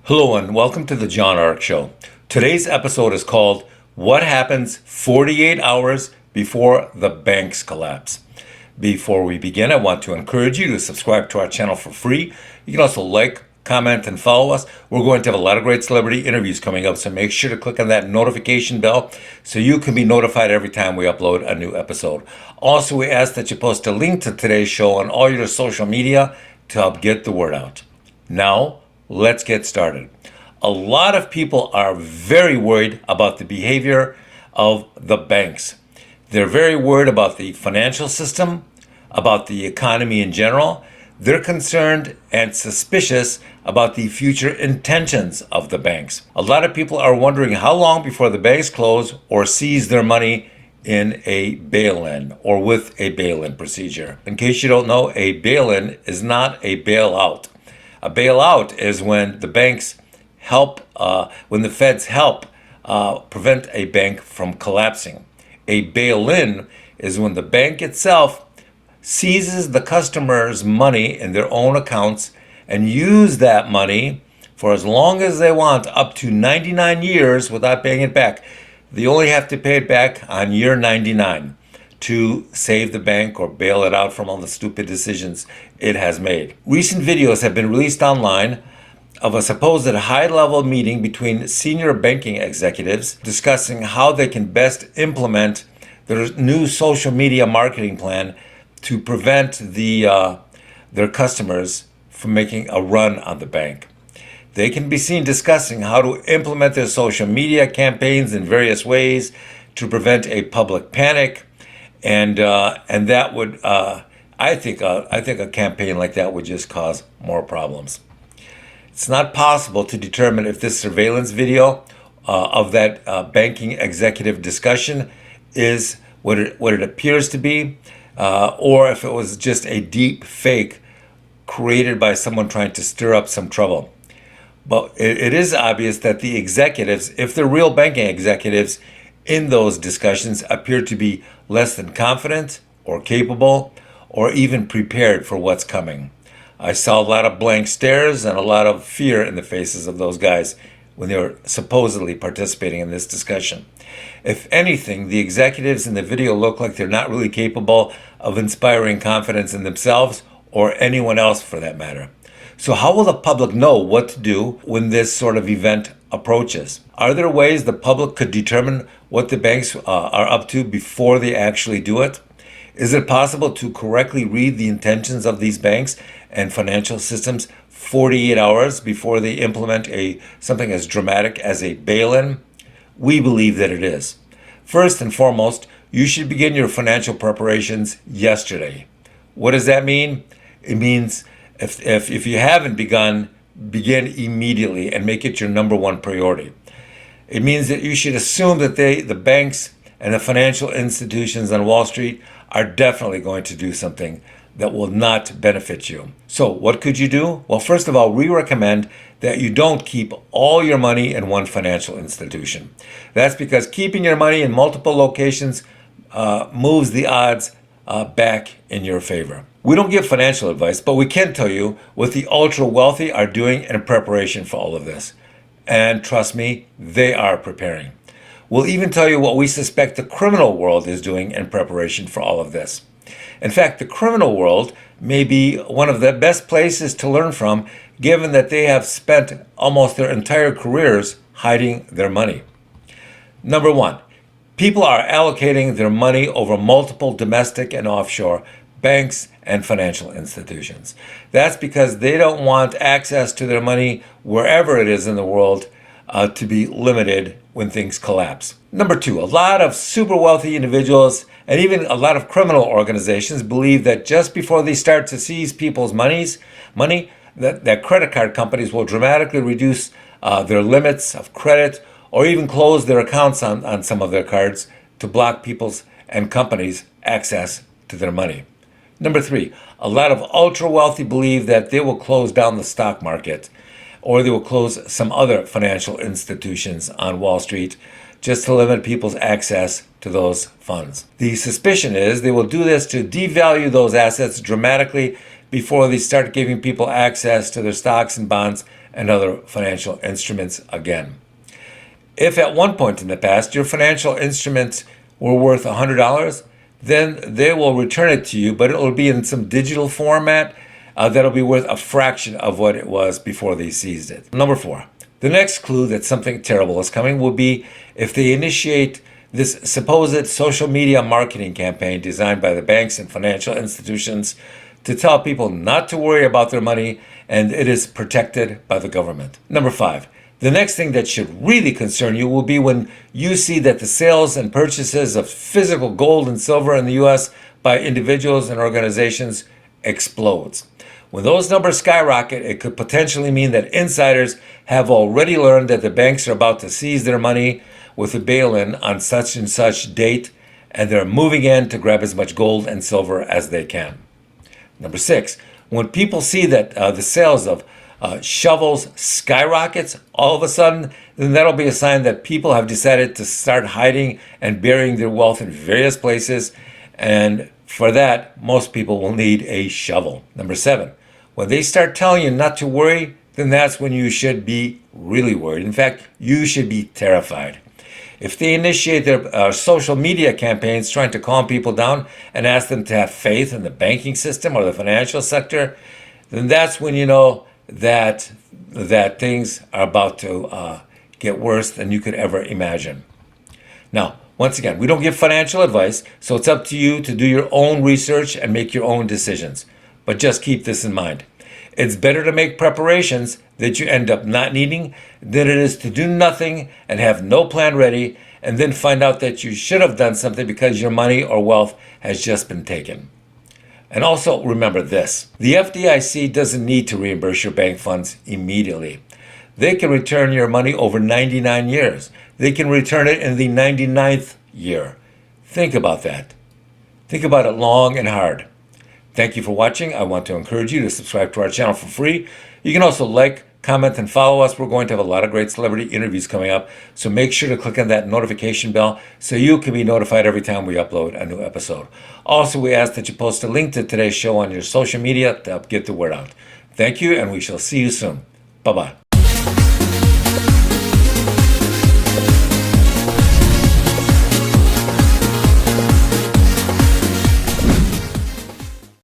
Hello and welcome to the John Ark Show. Today's episode is called What Happens 48 Hours Before the Banks Collapse. Before we begin, I want to encourage you to subscribe to our channel for free. You can also like, comment, and follow us. We're going to have a lot of great celebrity interviews coming up, so make sure to click on that notification bell so you can be notified every time we upload a new episode. Also, we ask that you post a link to today's show on all your social media to help get the word out. Now, let's get started. A lot of people are very worried about the behavior of the banks. They're very worried about the financial system, about the economy in general. They're concerned and suspicious about the future intentions of the banks. A lot of people are wondering how long before the banks close or seize their money in a bail-in or with a bail-in procedure. In case you don't know, a bail-in is not a bailout. A bailout is when the banks help, when the feds help prevent a bank from collapsing. A bail-in is when the bank itself seizes the customer's money in their own accounts and use that money for as long as they want, up to 99 years without paying it back. They only have to pay it back on year 99. To save the bank or bail it out from all the stupid decisions it has made. Recent videos have been released online of a supposed high-level meeting between senior banking executives discussing how they can best implement their new social media marketing plan to prevent their customers from making a run on the bank. They can be seen discussing how to implement their social media campaigns in various ways to prevent a public panic. And that would, I think a campaign like that would just cause more problems. It's not possible to determine if this surveillance video of that banking executive discussion is what it appears to be, or if it was just a deep fake created by someone trying to stir up some trouble. But it is obvious that the executives, if they're real banking executives, in those discussions appear to be less than confident or capable or even prepared for what's coming. I saw a lot of blank stares and a lot of fear in the faces of those guys when they were supposedly participating in this discussion. If anything, the executives in the video look like they're not really capable of inspiring confidence in themselves or anyone else for that matter. So how will the public know what to do when this sort of event approaches? Are there ways the public could determine what the banks are up to before they actually do it? Is it possible to correctly read the intentions of these banks and financial systems 48 hours before they implement something as dramatic as a bail-in? We believe that it is. First and foremost, you should begin your financial preparations yesterday. What does that mean? It means if you haven't begun, begin immediately and make it your number one priority. It means that you should assume that the banks and the financial institutions on Wall Street are definitely going to do something that will not benefit you. So what could you do? Well, first of all, we recommend that you don't keep all your money in one financial institution. That's because keeping your money in multiple locations moves the odds back in your favor. We don't give financial advice, but we can tell you what the ultra wealthy are doing in preparation for all of this. And trust me, they are preparing. We'll even tell you what we suspect the criminal world is doing in preparation for all of this. In fact, the criminal world may be one of the best places to learn from, given that they have spent almost their entire careers hiding their money. Number one, people are allocating their money over multiple domestic and offshore banks and financial institutions. That's because they don't want access to their money wherever it is in the world to be limited when things collapse. Number two, a lot of super wealthy individuals and even a lot of criminal organizations believe that just before they start to seize people's money, that credit card companies will dramatically reduce their limits of credit or even close their accounts on some of their cards to block people's and companies' access to their money. Number three, a lot of ultra wealthy believe that they will close down the stock market or they will close some other financial institutions on Wall Street just to limit people's access to those funds. The suspicion is they will do this to devalue those assets dramatically before they start giving people access to their stocks and bonds and other financial instruments again. If at one point in the past your financial instruments were worth $100, then they will return it to you, but it will be in some digital format that'll be worth a fraction of what it was before they seized it. Number 4, the next clue that something terrible is coming will be if they initiate this supposed social media marketing campaign designed by the banks and financial institutions to tell people not to worry about their money and it is protected by the government. Number 5, the next thing that should really concern you will be when you see that the sales and purchases of physical gold and silver in the U.S. by individuals and organizations explodes. When those numbers skyrocket, it could potentially mean that insiders have already learned that the banks are about to seize their money with a bail-in on such and such date, and they're moving in to grab as much gold and silver as they can. Number 6, when people see that the sales of shovels skyrockets all of a sudden, then that'll be a sign that people have decided to start hiding and burying their wealth in various places, and for that, most people will need a shovel. Number 7, when they start telling you not to worry, then that's when you should be really worried. In fact, you should be terrified. If they initiate their social media campaigns trying to calm people down and ask them to have faith in the banking system or the financial sector, then that's when you know that things are about to get worse than you could ever imagine. Now, once again, we don't give financial advice, so it's up to you to do your own research and make your own decisions. But just keep this in mind. It's better to make preparations that you end up not needing than it is to do nothing and have no plan ready and then find out that you should have done something because your money or wealth has just been taken. And also remember this, the FDIC doesn't need to reimburse your bank funds immediately. They can return your money over 99 years. They can return it in the 99th year. Think about that. Think about it long and hard. Thank you for watching. I want to encourage you to subscribe to our channel for free. You can also like, comment, and follow us. We're going to have a lot of great celebrity interviews coming up, so make sure to click on that notification bell so you can be notified every time we upload a new episode. Also, we ask that you post a link to today's show on your social media to help get the word out. Thank you, and we shall see you soon. Bye-bye.